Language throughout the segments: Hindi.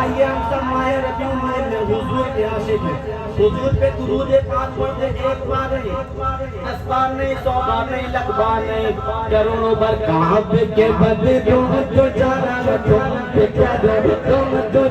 आयाम समाये रबी में हुजूर के आशिक है हुजूर पे दुरूद पाक पढ़ते एक बार नहीं 10 बार नहीं 100 बार नहीं लाख बार नहीं करोड़ों बार काबे के बदले तुम तो जाना तुम पे क्या तुम तो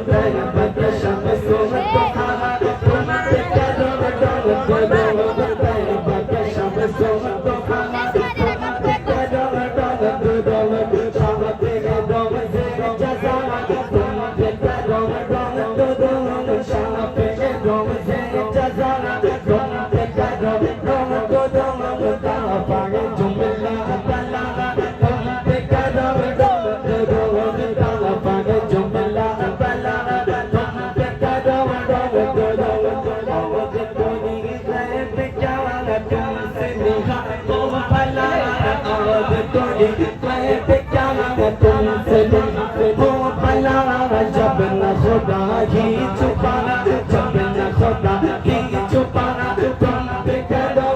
तेरे बदले शाम सोम तो खाना तुम पे क्या तेरे बदले शाम सोम तो खाना जब न खुदा ही छुपाना जब न खुदा ही छुपाना तुम पे करो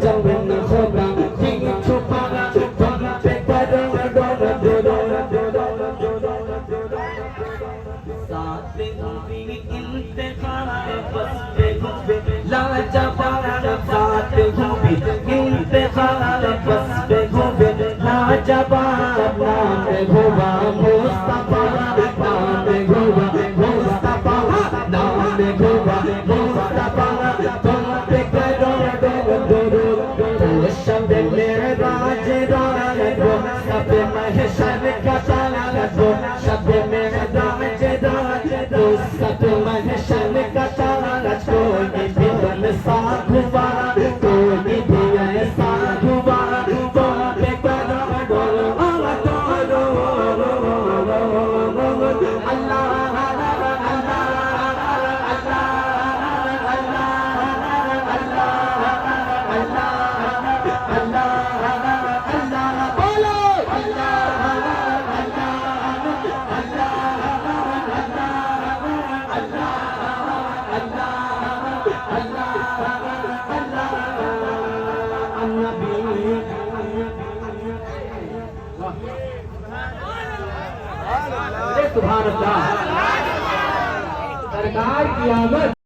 जब न खुदा ही छुपाना तुम पे करो साथ भी इंतखाब बस पे लाजवाब साथ भी इंतखाब बस पे लाजवाब नाम हुआ मुस्तफा नाम हुआ मुस्तफा नाम हुआ मुस्तफा तुम पे करो शब मेराज रात सब महशर का ताला शब मेराज रात सब महशर का ताला कोई भी ऐसा हुआ कोई भी ऐसा हुआ तुम पे करो सुभान अल्लाह सरकार की आमद